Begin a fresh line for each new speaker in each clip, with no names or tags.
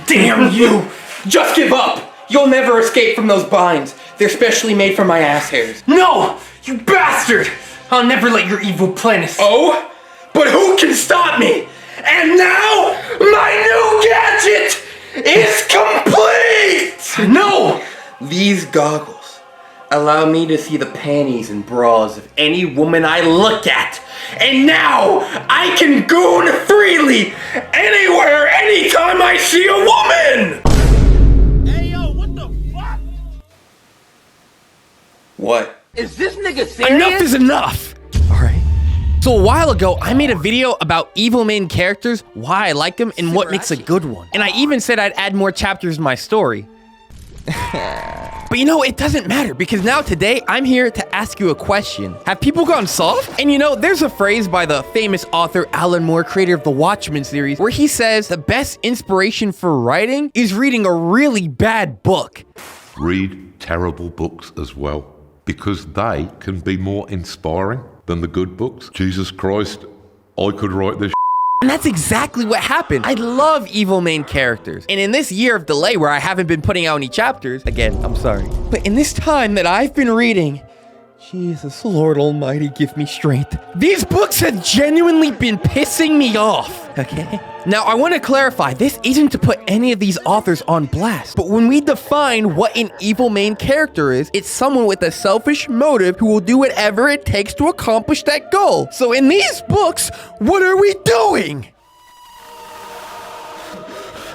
Damn you! Just give up! You'll never escape from those binds. They're specially made for my ass hairs. No! You bastard! I'll never let your evil plan escape. Oh? But who can stop me? And now, my new gadget is complete! No! These goggles allow me to see the panties and bras of any woman I look at. And now, I can goon freely, anywhere, anytime I see a woman!
Hey yo, what the fuck?
What?
Is this nigga serious?
Enough is enough! Alright. So a while ago, I made a video about evil main characters, why I like them, and what makes a good one. And I even said I'd add more chapters in my story. But you know, it doesn't matter, because now today, I'm here to ask you a question. Have people gone soft? And you know, there's a phrase by the famous author Alan Moore, creator of the Watchmen series, where he says the best inspiration for writing is reading a really bad book.
Read terrible books as well, because they can be more inspiring than the good books. Jesus Christ, I could write this.
And that's exactly what happened. I love evil main characters. And in this year of delay where I haven't been putting out any chapters, again, I'm sorry. But in this time that I've been reading, Jesus, Lord Almighty, give me strength. These books have genuinely been pissing me off, okay? Now, I want to clarify, this isn't to put any of these authors on blast, but when we define what an evil main character is, it's someone with a selfish motive who will do whatever it takes to accomplish that goal. So in these books, what are we doing?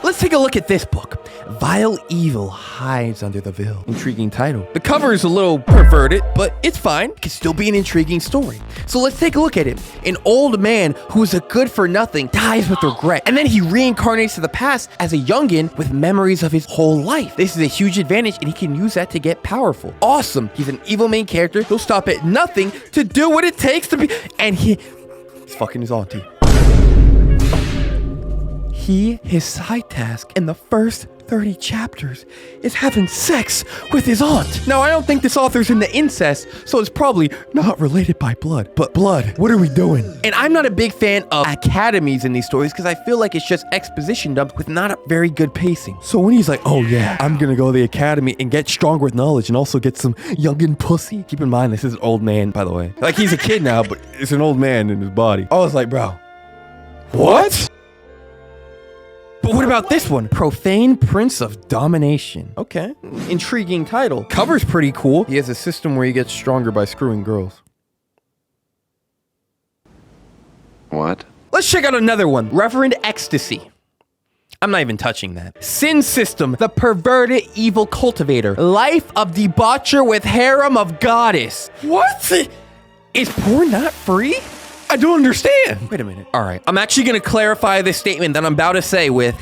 Let's take a look at this book. Vile Evil Hides Under the Veil. Intriguing title. The cover is a little perverted, but it's fine. It can still be an intriguing story. So let's take a look at it. An old man who is a good-for-nothing dies with regret, and then he reincarnates to the past as a youngin with memories of his whole life. This is a huge advantage, and he can use that to get powerful. Awesome. He's an evil main character. He'll stop at nothing to do what it takes to be... And he's fucking his auntie. His side task in the first 30 chapters is having sex with his aunt. Now, I don't think this author's into incest, so it's probably not related by blood. But blood, what are we doing? And I'm not a big fan of academies in these stories because I feel like it's just exposition dumps with not a very good pacing. So when he's like, oh yeah, I'm gonna go to the academy and get stronger with knowledge and also get some youngin' pussy. Keep in mind, this is an old man, by the way. Like, he's a kid now, but it's an old man in his body. I was like, bro, what? But what about this one? Profane Prince of Domination. Okay. Intriguing title. Cover's pretty cool. He has a system where he gets stronger by screwing girls.
What?
Let's check out another one. Reverend Ecstasy. I'm not even touching that. Sin System, the perverted evil cultivator. Life of debaucher with harem of goddess. What? Is porn not free? I don't understand. Wait a minute. All right. I'm actually going to clarify this statement that I'm about to say with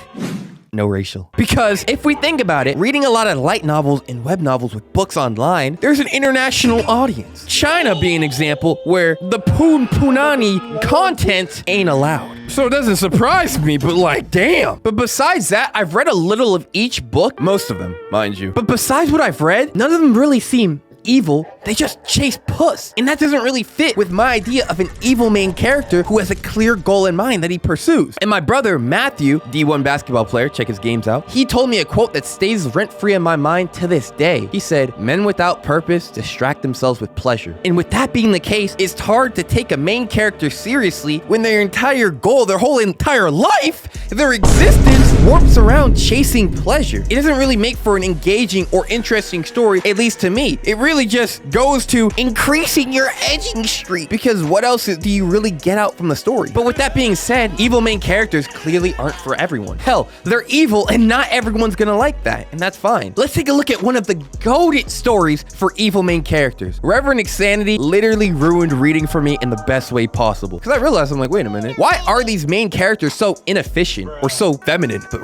no racial. Because if we think about it, reading a lot of light novels and web novels with books online, there's an international audience. China being an example where the punani content ain't allowed. So it doesn't surprise me, but like, damn. But besides that, I've read a little of each book. Most of them, mind you. But besides what I've read, none of them really seem evil. They just chase puss. And that doesn't really fit with my idea of an evil main character who has a clear goal in mind that he pursues. And my brother, Matthew, D1 basketball player, check his games out, he told me a quote that stays rent-free in my mind to this day. He said, men without purpose distract themselves with pleasure. And with that being the case, it's hard to take a main character seriously when their entire goal, their whole entire life, their existence warps around chasing pleasure. It doesn't really make for an engaging or interesting story, at least to me. It really just goes to increasing your edging streak, because what else do you really get out from the story? But with that being said, evil main characters clearly aren't for everyone. Hell, they're evil and not everyone's gonna like that, and that's fine. Let's take a look at one of the goated stories for evil main characters. Reverend Insanity literally ruined reading for me in the best way possible, because I realized, I'm like, wait a minute, why are these main characters so inefficient or so feminine? But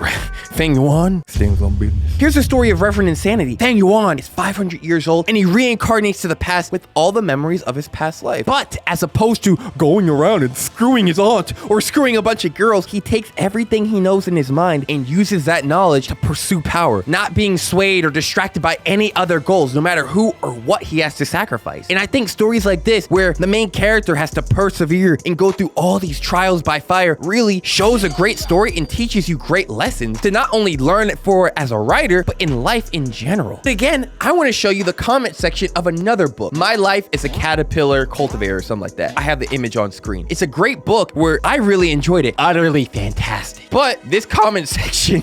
Fang Yuan stands on business. Here's the story of Reverend Insanity. Fang Yuan is 500 years old, and he reincarnates to the past with all the memories of his past life. But as opposed to going around and screwing his aunt or screwing a bunch of girls, he takes everything he knows in his mind and uses that knowledge to pursue power, not being swayed or distracted by any other goals, no matter who or what he has to sacrifice. And I think stories like this, where the main character has to persevere and go through all these trials by fire, really shows a great story and teaches you great lessons to not only learn it for as a writer, but in life in general. Again, I want to show you the comment section of another book, My Life as a Caterpillar Cultivator or something like that. I have the image on screen. It's a great book where I really enjoyed it. Utterly fantastic. But this comment section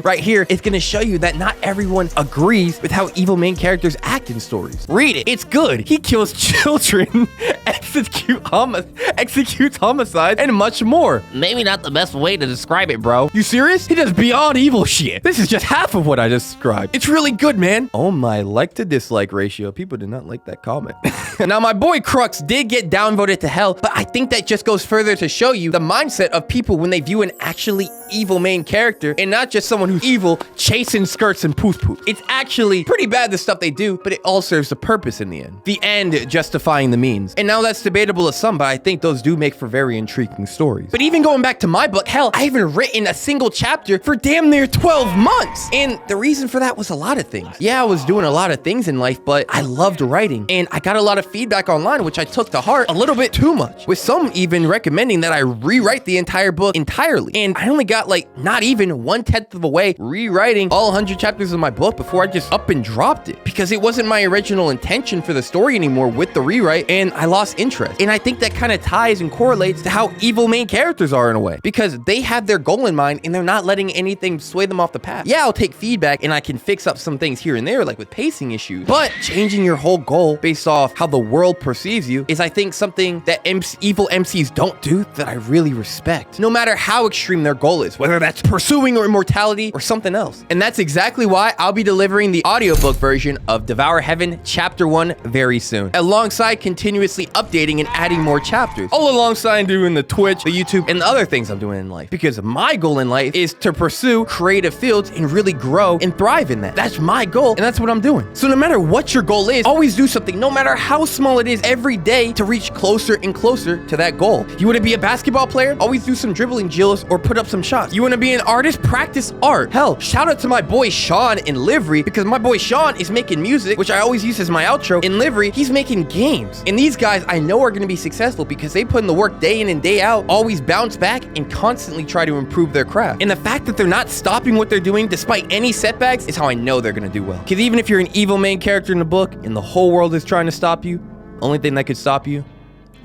right here is going to show you that not everyone agrees with how evil main characters act in stories. Read it. It's good. He kills children, executes homicide, and much more.
Maybe not the best way to describe it, bro.
You serious? He does beyond evil shit. This is just half of what I described. It's really good, man. Oh my like to dislike ratio. People did not like that comment. Now, my boy Crux did get downvoted to hell, but I think that just goes further to show you the mindset of people when they view an actually evil main character and not just someone who's evil chasing skirts and poof. It's actually pretty bad, the stuff they do, but it all serves a purpose in the end. The end justifying the means. And now that's debatable to some, but I think those do make for very intriguing stories. But even going back to my book, hell, I haven't written a single chapter for damn near 12 months. And the reason for that was a lot of things. Yeah, I was doing a lot of things in life, but I loved writing. And I got a lot of feedback online, which I took to heart a little bit too much, with some even recommending that I rewrite the entire book entirely. And I only got like not even 1/10 of the way rewriting all 100 chapters of my book before I just up and dropped it, because it wasn't my original intention for the story anymore with the rewrite, and I lost interest. And I think that kind of ties and correlates to how evil main characters are in a way, because they have their goal in mind and they're not letting anything sway them off the path. Yeah, I'll take feedback and I can fix up some things here and there, like with pacing issues, but changing your whole goal based off how the world perceives you is, I think, something that evil MCs don't do that I really respect, no matter how extreme their goal is, whether that's pursuing or immortality or something else. And that's exactly why I'll be delivering the audiobook version of Devour Heaven Chapter 1 very soon, alongside continuously updating and adding more chapters, all alongside doing the Twitch, the YouTube, and the other things I'm doing in life, because my goal in life is to pursue creative fields and really grow and thrive in that. That's my goal, and that's what I'm doing. So no matter what your goal is, always do something, no matter how small it is, every day to reach closer and closer to that goal. You want to be a basketball player? Always do some dribbling drills or put up some shots. You want to be an artist? Practice art. Hell, shout out to my boy Sean in Livery, because my boy Sean is making music, which I always use as my outro. In Livery, he's making games. And these guys I know are going to be successful because they put in the work day in and day out, always bounce back and constantly try to improve their craft. And the fact that they're not stopping what they're doing despite any setbacks is how I know they're going to do well. Because even if you're an evil main character in the book and the whole world is trying to stop you, only thing that could stop you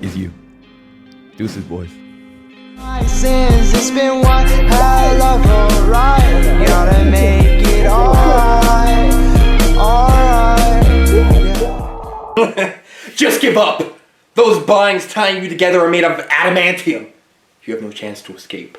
is you. Deuces, boys.
My sins, it's been one hell of a ride. Gotta make it alright.
Just give up! Those binds tying you together are made of adamantium. You have no chance to escape.